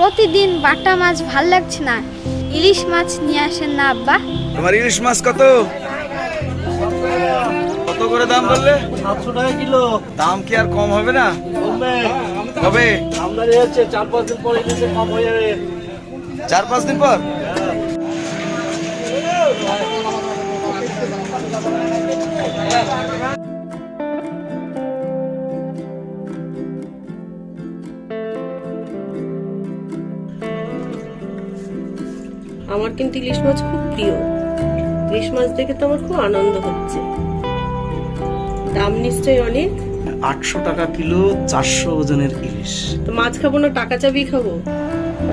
প্রতিদিন বাটা মাছ ভাল লাগছে না, ইলিশ মাছ নিয়ে আসেন না আব্বা। তোমার ইলিশ মাছ কত কত করে দাম বললে? 700 টাকা কিলো। দাম কি আর কম হবে না? কমবে কবে? আমদানি হচ্ছে 4-5 দিন পরে ইলিশে কম হয়ে যাবে। 4-5 দিন পর? আমার কিন্তু ইলিশ মাছ খুব প্রিয়। ইলিশ মাছ দেখে তো আমার খুব আনন্দ হচ্ছে। দাম নিশ্চয়ই অনেক। 800 টাকা কিলো, 400 ওজনের ইলিশ। তো মাছ খাবো না, টাকা চাবি খাবো।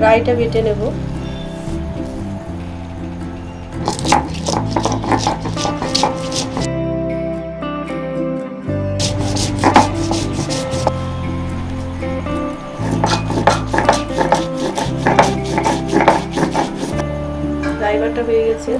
রাইটা বেটে নেব। রাইবাটা হয়ে গেছে।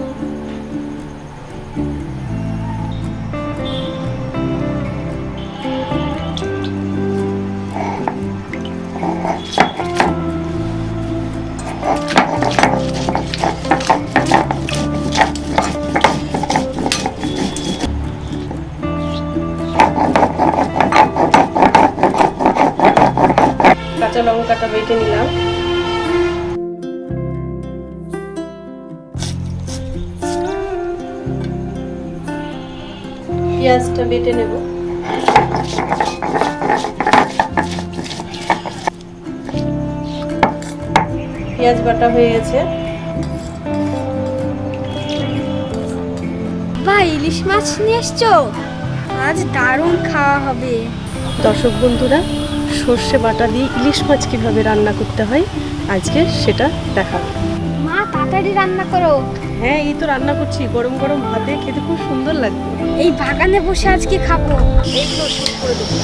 কাঁচা লঙ্কাটা বেটে নিলাম। পেঁয়াজটা বেটে নেব। পেঁয়াজ বাটা হয়ে গেছে। বাহ, ইলিশ মাছ নিয়ে এসছো, আজ দারুণ খাওয়া হবে। দর্শক বন্ধুরা, সর্ষে বাটা দিয়ে ইলিশ মাছ কিভাবে রান্না করতে হয় আজকে সেটা দেখাবো। মা তাড়াতাড়ি রান্না করো। হ্যাঁ, এই তো রান্না করছি। গরম গরম ভাতে খেতে খুব সুন্দর লাগবে। এই বাগানে বসে আজকে খাবো। এই তো শুরু করে দেবো।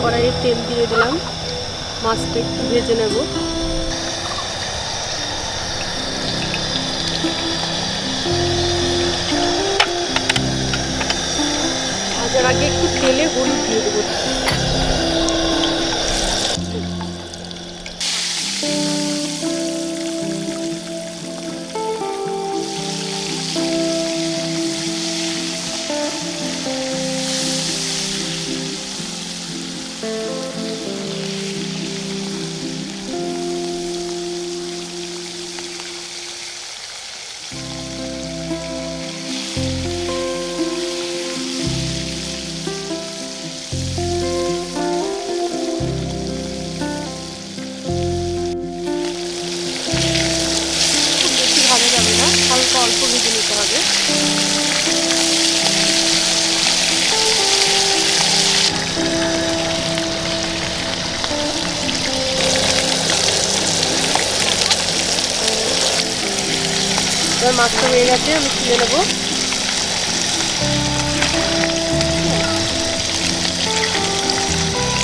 কড়াইয়ে তেল দিয়ে দিলাম। মাছটা একটু ভেজে নেব। ভাজার আগে একটু তেলে হলুদ দিয়ে দেবো। ভাজা যাবে না, হালকা অল্প ভেজে নিতে হবে। এবার মাছটা হয়ে গেছে, আমি তুলে নেবো।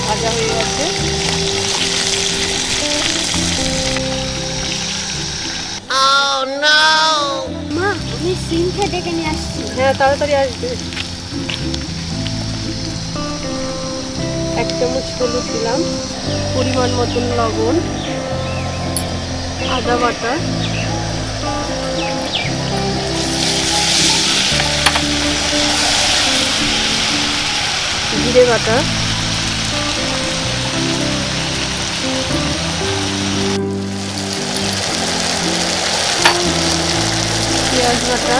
ভাজা হয়ে গেছে। মা, আমি সিমটা ডেকে নিয়ে আসছি। হ্যাঁ, তাড়াতাড়ি আসবে। 1 চামচ হলুদ দিলাম, পরিমাণ মতন লবণ, আদা বাটা, জিরে বাটা, পেঁয়াজ বাটা,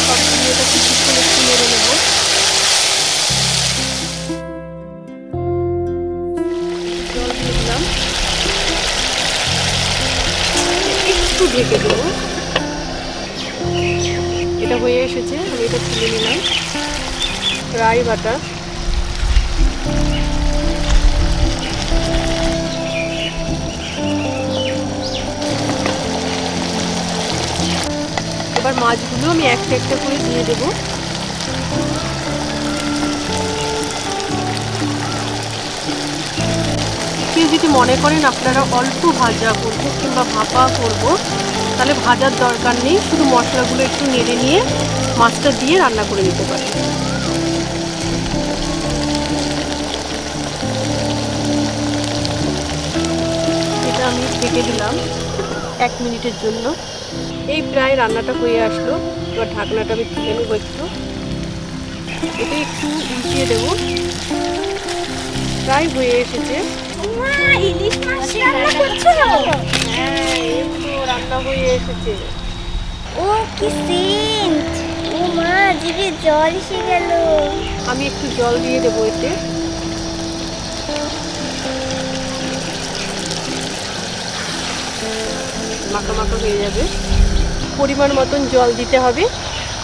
সব দিয়ে এটা কিছুক্ষণ একটু নেড়ে নেব। জল দিয়ে দিলাম, একটু ঢেকে দেবো। এটা হয়ে এসেছে, আমি এটা তুলে নিলাম। রাই বাটা, এবার মাছগুলো আমি একটা একটা করে দিয়ে দেবো। একটু যদি মনে করেন আপনারা অল্প ভাজা করবো কিংবা ভাপা করব, তাহলে ভাজার দরকার নেই, শুধু মশলাগুলো একটু নেড়ে নিয়ে মাছটা দিয়ে রান্না করে নিতে পারেন। এটা আমি ঢেকে দিলাম 1 মিনিটের জন্য। এই প্রায় রান্নাটা হয়ে আসলো। এবার ঢাকনাটা আমি তুলে নেবো একটু, এটা একটু উল্টিয়ে দেবো। প্রায় হয়ে এসেছে। ইলিশ মাছ রান্না করছো? হ্যাঁ, এই তো রান্না হয়ে এসেছে। ও কি সেন্ট! ও মা, জিভে জল এসে গেল। আমি একটু জল দিয়ে দেবো এতে। মাখা মাখা হয়ে যাবে। পরিমাণ মতন জল দিতে হবে।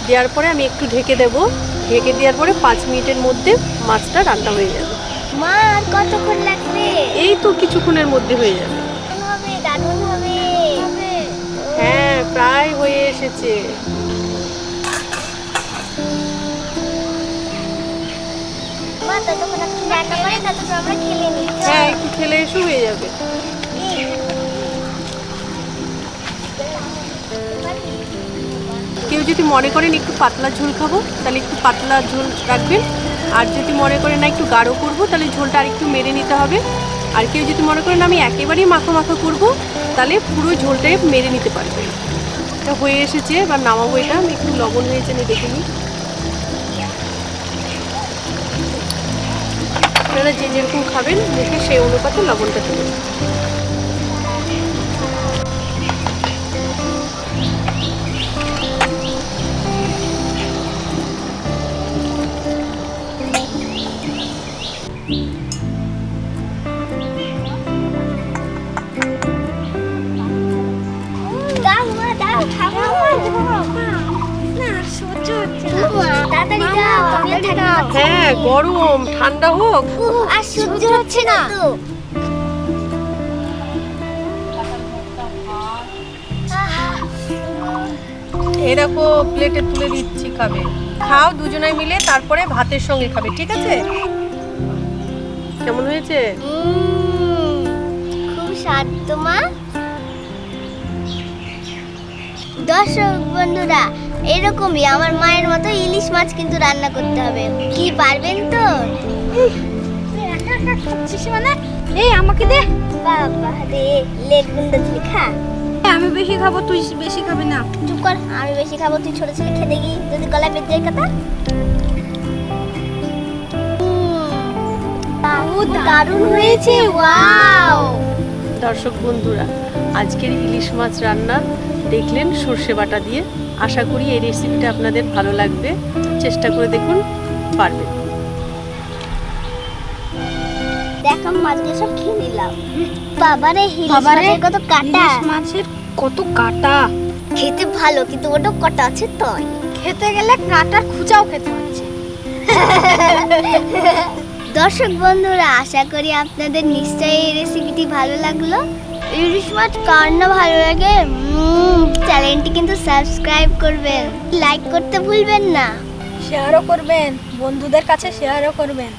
দেওয়ার পরে আমি একটু ঢেকে দেবো। ঢেকে দেওয়ার পরে 5 মিনিটের মধ্যে মাছটা রান্না হয়ে যাবে। মা, আর কতক্ষণ লাগবে? এই তো কিছুক্ষণের মধ্যে হয়ে যাবে। দারুণ হবে। হ্যাঁ, প্রায় হয়ে এসেছে। মা, ততক্ষণ আপনি রান্না করে ততক্ষণ আমরা খেলে নিই। হ্যাঁ, একটু খেলে এসে হয়ে যাবে। কেউ যদি মনে করেন একটু পাতলা ঝোল খাবো, তাহলে একটু পাতলা ঝোল রাখবেন। আর যদি মনে করেন না একটু গাঢ় করবো, তাহলে ঝোলটা আর একটু মেরে নিতে হবে। আর কেউ যদি মনে করেন আমি একেবারেই মাখা মাখা করবো, তাহলে পুরো ঝোলটাই মেরে নিতে পারবেন। এটা হয়ে এসেছে, এবার নামাবো। এটা আমি একটু লবণ হয়েছে আমি দেখে নিই। আপনারা যে যেরকম খাবেন দেখে সেই অনুপাতে লবণটা দেবেন। দাও মা, দাও, খাবো। না, সহ্য হচ্ছে না। তাড়াতাড়ি দাও, আমি আর থাকতে পারছি না। হ্যাঁ, গরম, ঠান্ডা হোক। আর সহ্য হচ্ছে না। এরকম প্লেটে তুলে দিচ্ছি, খাবে। খাও দুজনে মিলে, তারপরে ভাতের সঙ্গে খাবে, ঠিক আছে? কেমন হয়েছে? খুব স্বাদ তো মা। দর্শক বন্ধুরা, এরকমই আমার মায়ের মতো ইলিশ মাছ কিন্তু রান্না করতে হবে। কি পারবেন তো? মানে এই আমাকে দে। বাবা রে, লেট গুন্ডা তুই খা। আমি বেশি খাবো, তুই বেশি খাবি না। চুপ কর, আমি বেশি খাবো, তুই ছোট ছেলে খেতে গিয়ে যদি গলায় বেঁধে যায় কথা। দারুণ হয়েছে, ওয়াও। দর্শক বন্ধুরা, আজকের ইলিশ মাছ রান্না দেখলেন সর্ষে বাটা দিয়ে। আশা করি এই রেসিপিটা আপনাদের ভালো লাগবে। চেষ্টা করে দেখুন, পারবেন। দেখো মাছগুলো সব খেয়ে নিলাম। বাবারে, মাছের কত কাটা! মাছের কত কাটা! খেতে ভালো, কিন্তু ওটা কাটা আছে তাই। খেতে গেলে কাটার খুঁচাও খেতে হচ্ছে। দর্শক বন্ধুরা, আশা করি আপনাদের নিশ্চয়ই এই রেসিপিটি ভালো লাগলো। ইলিশ মাছ কার না ভালো লাগে, চ্যানেলটি কিন্তু সাবস্ক্রাইব করবেন, লাইক করতে ভুলবেন না, শেয়ারও করবেন, বন্ধুদের কাছে শেয়ারও করবেন।